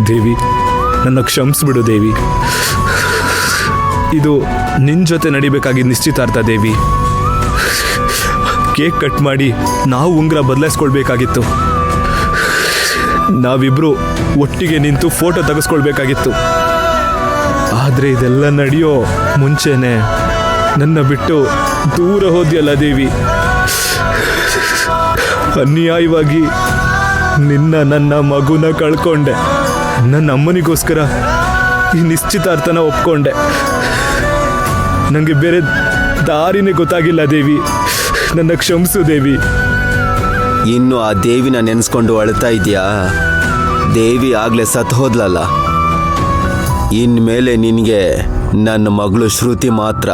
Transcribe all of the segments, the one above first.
ದೇವಿ, ನನ್ನ ಕ್ಷಮಿಸ್ಬಿಡು ದೇವಿ. ಇದು ನಿನ್ನ ಜೊತೆ ನಡಿಬೇಕಾಗಿದ್ದ ನಿಶ್ಚಿತಾರ್ಥ ದೇವಿ. ಕೇಕ್ ಕಟ್ ಮಾಡಿ ನಾವು ಉಂಗುರ ಬದಲಾಯಿಸ್ಕೊಳ್ಬೇಕಾಗಿತ್ತು. ನಾವಿಬ್ರು ಒಟ್ಟಿಗೆ ನಿಂತು ಫೋಟೋ ತೆಗೆಸ್ಕೊಳ್ಬೇಕಾಗಿತ್ತು. ಆದರೆ ಇದೆಲ್ಲ ನಡೆಯೋ ಮುಂಚೆನೆ ನನ್ನ ಬಿಟ್ಟು ದೂರ ಹೋದ್ಯಲ್ಲ ದೇವಿ. ಅನ್ಯಾಯವಾಗಿ ನನ್ನ ಮಗುನ ಕಳ್ಕೊಂಡೆ. ನನ್ನ ಅಮ್ಮನಿಗೋಸ್ಕರ ಈ ನಿಶ್ಚಿತಾರ್ಥನ ಒಪ್ಕೊಂಡೆ. ನನಗೆ ಬೇರೆ ದಾರಿನೇ ಗೊತ್ತಾಗಿಲ್ಲ ದೇವಿ. ನನ್ನ ಕ್ಷಮಿಸು ದೇವಿ. ಇನ್ನು ಆ ದೇವಿನ ನೆನೆಸ್ಕೊಂಡು ಅಳ್ತಾ ಇದೆಯಾ? ದೇವಿ ಆಗ್ಲೇ ಸತ್ತು ಹೋದ್ಲಲ್ಲ. ಇನ್ಮೇಲೆ ನಿನಗೆ ನನ್ನ ಮಗಳು ಶ್ರುತಿ ಮಾತ್ರ.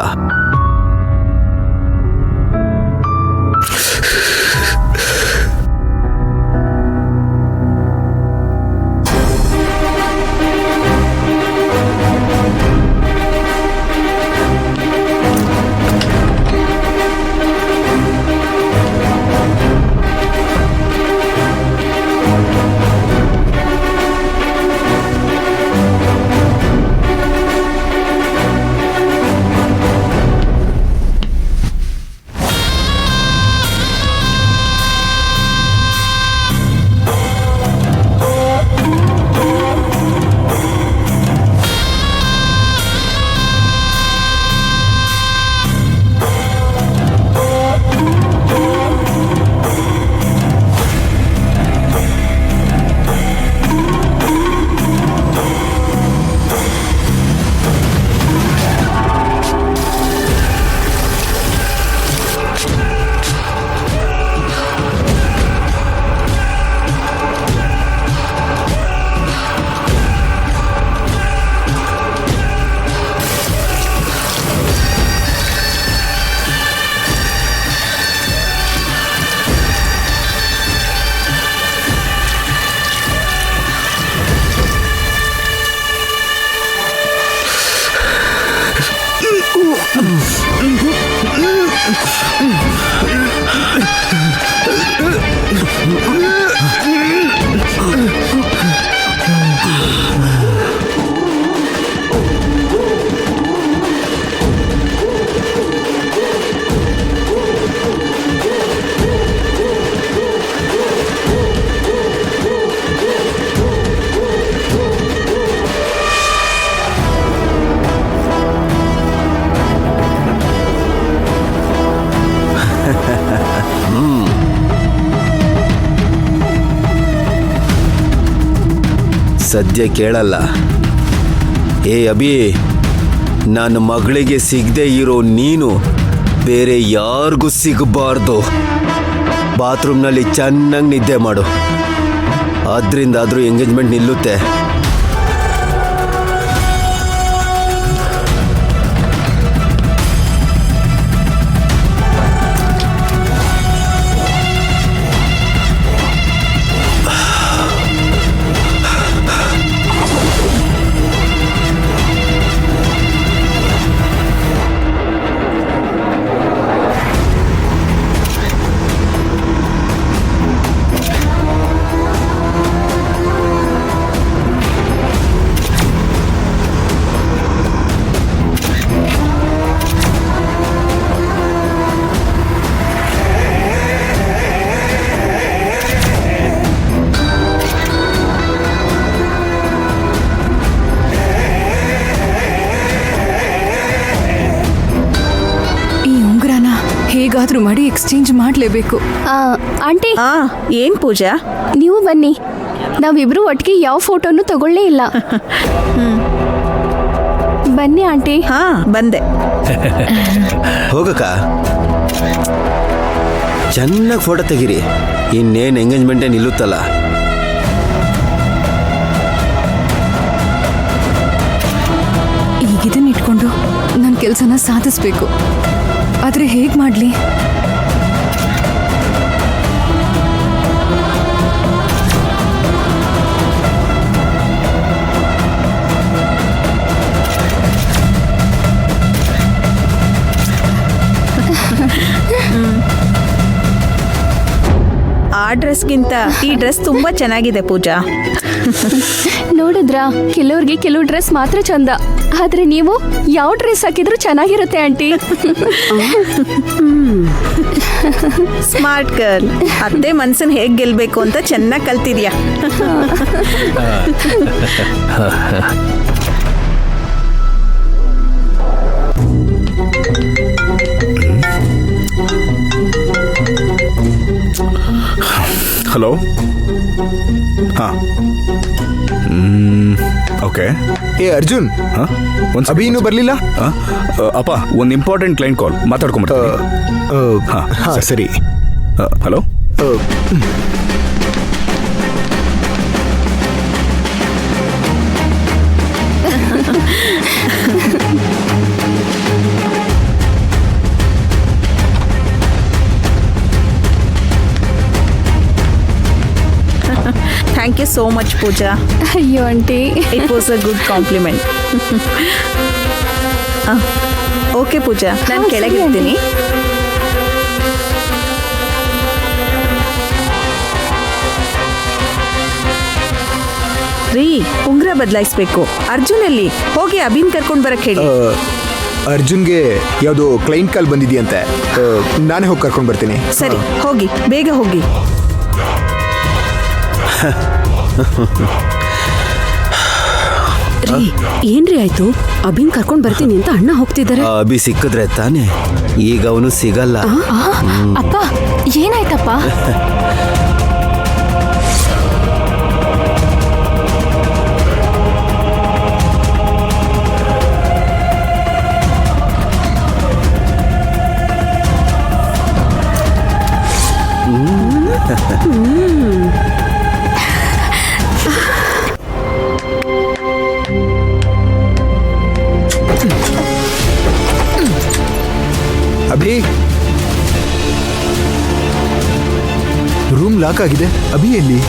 ಸದ್ಯ ಕೇಳಲ್ಲ. ಏ ಅಭಿ, ನನ್ನ ಮಗಳಿಗೆ ಸಿಗದೆ ಇರೋ ನೀನು ಬೇರೆ ಯಾರಿಗೂ ಸಿಗಬಾರ್ದು. ಬಾತ್ರೂಮ್ನಲ್ಲಿ ಚೆನ್ನಾಗಿ ನಿದ್ದೆ ಮಾಡು. ಅದರಿಂದಾದರೂ ಎಂಗೇಜ್ಮೆಂಟ್ ನಿಲ್ಲುತ್ತೆ. ಹೇಗಾದ್ರೂ ಮಾಡಿ ಎಕ್ಸ್ಚೇಂಜ್ ಮಾಡಲೇಬೇಕು. ಆಂಟಿ, ಏನ್ ಪೂಜಾ? ನೀವು ಬನ್ನಿ. ನಾವಿಬ್ರು ಒಟ್ಟಿಗೆ ಯಾವ ಫೋಟೋನು ತಗೊಳ್ಳೇ ಇಲ್ಲ. ಬನ್ನಿ ಆಂಟಿ. ಬಂದೆ. ಹೋಗಕ್ಕ. ಚೆನ್ನಾಗಿ ಫೋಟೋ ತೆಗೀರಿ. ಇನ್ನೇನು ಎಂಗೇಜ್ಮೆಂಟೇ ನಿಲ್ಲುತ್ತಲ್ಲ. ಈಗಿದನ್ನ ಇಟ್ಕೊಂಡು ನನ್ನ ಕೆಲಸನ ಸಾಧಿಸ್ಬೇಕು. ಆದರೆ ಹೇಗೆ ಮಾಡಲಿ? ಆ ಡ್ರೆಸ್ಗಿಂತ ಈ ಡ್ರೆಸ್ ತುಂಬಾ ಚೆನ್ನಾಗಿದೆ ಪೂಜಾ. ನೋಡಿದ್ರಾ, ಕೆಲವ್ರಿಗೆ ಕೆಲವು ಡ್ರೆಸ್ ಮಾತ್ರ ಚಂದ, ಆದ್ರೆ ನೀವು ಯಾವ ಡ್ರೆಸ್ ಹಾಕಿದ್ರು ಚೆನ್ನಾಗಿರುತ್ತೆ ಆಂಟಿ. Smart girl. ಅತ್ತೆ ಮನ್ಸನ್ ಹೇಗ್ ಗೆಲ್ಬೇಕು ಅಂತ ಚೆನ್ನಾಗಿ ಕಲ್ತಿದ್ಯಾ. ಹಲೋ. ಹಾಂ, ಓಕೆ. ಏ ಅರ್ಜುನ್, ಅಭಿ ಇನ್ನೂ ಬರಲಿಲ್ಲ? ಅಪ್ಪ, ಒಂದು ಇಂಪಾರ್ಟೆಂಟ್ ಕ್ಲೈಂಟ್ ಕಾಲ್, ಮಾತಾಡ್ಕೊಂಬಿಡ್ತೀನಿ. ಹಾಂ ಸರಿ. Hello. Thank you so much Pooja. ಅಯ್ಯೋ aunty, it was a good compliment. Okay Pooja, ನಾನು ಕೆಳಗಿರ್ತೀನಿ. ರೀ, ಉಂಗ್ರ ಬದಲಾಯಿಸ್ಬೇಕು. ಅರ್ಜುನ್ ಅಲ್ಲಿ ಹೋಗಿ ಅಭಿನ್ ಕರ್ಕೊಂಡು ಬರಕ್ ಹೇಳಿ. ಅರ್ಜುನ್ಗೆ ಯಾವುದೋ ಕ್ಲೈಂಟ್ ಕಾಲ್ ಬಂದಿದೆಯಂತೆ. ನಾನೇ ಹೋಗಿ ಕರ್ಕೊಂಡು ಬರ್ತೀನಿ. ಸರಿ, ಹೋಗಿ, ಬೇಗ ಹೋಗಿ. ರೀ, ಏನ್ರಿ ಆಯ್ತು? ಅಭಿನ್ ಕರ್ಕೊಂಡ್ ಬರ್ತೀನಿ ಅಂತ ಅಣ್ಣ ಹೋಗ್ತಿದ್ದಾರೆ. ಅಭಿ ಸಿಕ್ಕಿದ್ರೆ ತಾನೆ, ಈಗ ಅವನು ಸಿಗಲ್ಲ. ಅಪ್ಪ ಏನಾಯ್ತಪ್ಪ? ಅಭಿ, ರೂಮ್ ಲಾಕ್ ಆಗಿದೆ. ಅಭಿ ಎಲ್ಲಿ?